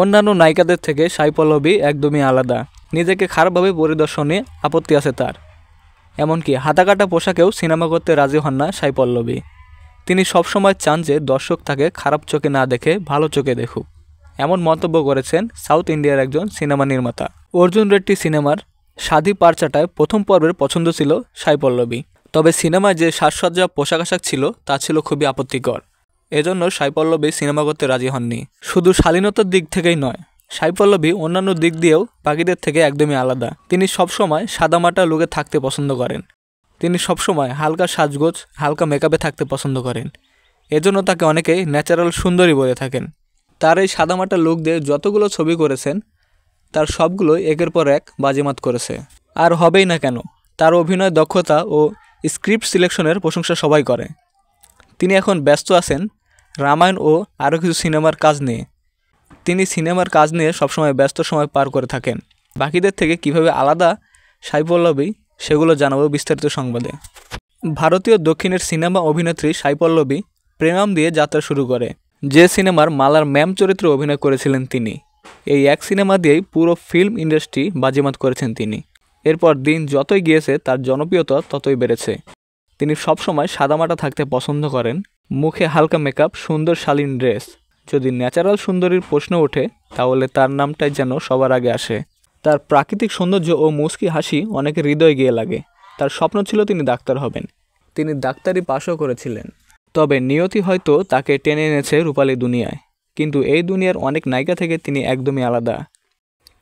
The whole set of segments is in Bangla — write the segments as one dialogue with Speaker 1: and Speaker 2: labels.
Speaker 1: অন্যান্য নায়িকাদের থেকে সাই পল্লবী একদমই আলাদা। নিজেকে খারাপভাবে পরিদর্শনে আপত্তি আছে তার। এমনকি হাতাকাটা পোশাকেও সিনেমা করতে রাজি হন না সাই পল্লবী। তিনি সবসময় চান যে দর্শক তাকে খারাপ চোখে না দেখে ভালো চোখে দেখুক। এমন মন্তব্য করেছেন সাউথ ইন্ডিয়ার একজন সিনেমা নির্মাতা। অর্জুন রেড্ডি সিনেমার শাদি পারচাটায় প্রথম পর্বের পছন্দ ছিল সাই পল্লবী। তবে সিনেমায় যে সাজসজ্জা পোশাক আশাক ছিল তা ছিল খুবই আপত্তিকর। এজন্য সাই পল্লবী সিনেমা করতে রাজি হননি। শুধু শালীনতার দিক থেকেই নয়, সাই পল্লবী অন্যান্য দিক দিয়েও বাকিদের থেকে একদমই আলাদা। তিনি সবসময় সাদামাটা লুকে থাকতে পছন্দ করেন। তিনি সবসময় হালকা সাজগোজ, হালকা মেকআপে থাকতে পছন্দ করেন। এজন্য তাকে অনেকেই ন্যাচারাল সুন্দরী বলে থাকেন। তার এই সাদামাটা লুক দিয়ে যতগুলো ছবি করেছেন তার সবগুলোই একের পর এক বাজিমাত করেছে। আর হবেই না কেন, তার অভিনয় দক্ষতা ও স্ক্রিপ্ট সিলেকশনের প্রশংসা সবাই করে। তিনি এখন ব্যস্ত আছেন রামায়ণ ও আরও কিছু সিনেমার কাজ নিয়ে। তিনি সিনেমার কাজ নিয়ে সবসময় ব্যস্ত সময় পার করে থাকেন। বাকিদের থেকে কিভাবে আলাদা সাই পল্লবী সেগুলো জানাবো বিস্তারিত সংবাদে। ভারতীয় দক্ষিণের সিনেমা অভিনেত্রী সাই পল্লবী প্রেমাম দিয়ে যাত্রা শুরু করে, যে সিনেমার মালার ম্যাম চরিত্রে অভিনয় করেছিলেন তিনি। এই এক সিনেমা দিয়েই পুরো ফিল্ম ইন্ডাস্ট্রি বাজিমাত করেছেন তিনি। এরপর দিন যতই গিয়েছে তার জনপ্রিয়তা ততই বেড়েছে। তিনি সবসময় সাদামাটা থাকতে পছন্দ করেন, মুখে হালকা মেকআপ, সুন্দর শালীন ড্রেস। যদি ন্যাচারাল সুন্দরীর প্রশ্ন ওঠে তাহলে তার নামটাই যেন সবার আগে আসে। তার প্রাকৃতিক সৌন্দর্য ও মুচকি হাসি অনেকের হৃদয়ে গিয়ে লাগে। তার স্বপ্ন ছিল তিনি ডাক্তার হবেন। তিনি ডাক্তারি পাশও করেছিলেন। তবে নিয়তি হয়তো তাকে টেনে এনেছে রূপালী দুনিয়ায়। কিন্তু এই দুনিয়ার অনেক নায়িকা থেকে তিনি একদমই আলাদা।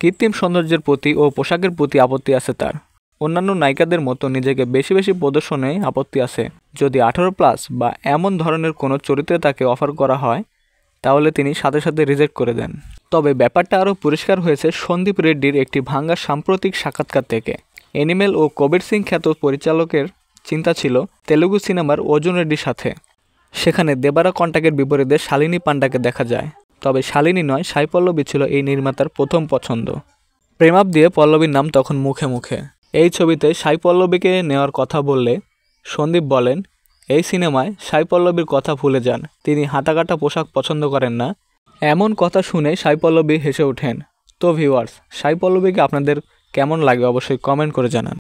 Speaker 1: কৃত্রিম সৌন্দর্যের প্রতি ও পোশাকের প্রতি আপত্তি আছে তার। অন্যান্য নায়িকাদের মতো নিজেকে বেশি বেশি প্রদর্শনে আপত্তি আছে। যদি 18+ বা এমন ধরনের কোনো চরিত্রে তাকে অফার করা হয় তাহলে তিনি সাথে সাথে রিজেক্ট করে দেন। তবে ব্যাপারটা আরও পরিষ্কার হয়েছে সন্দীপ রেড্ডির একটি ভাঙ্গা সাম্প্রতিক সাক্ষাৎকার থেকে। অ্যানিমেল ও কবির সিং খ্যাত পরিচালকের চিন্তা ছিল তেলুগু সিনেমার অর্জুন রেড্ডির সাথে। সেখানে দেবারা কন্টাকের বিপরীতে শালিনী পান্ডাকে দেখা যায়। তবে শালিনী নয়, সাই পল্লবী ছিল এই নির্মাতার প্রথম পছন্দ। প্রেমাপ দিয়ে পল্লবীর নাম তখন মুখে মুখে। এই ছবিতে সাই পল্লবীকে নেওয়ার কথা বললে সন্দীপ বলেন, এই সিনেমায় সাই পল্লবীর কথা ভুলে যান, তিনি হাতাকাটা পোশাক পছন্দ করেন না। এমন কথা শুনে সাই পল্লবী হেসে ওঠেন। তো ভিউয়ার্স, সাই পল্লবীকে আপনাদের কেমন লাগে অবশ্যই কমেন্ট করে জানান।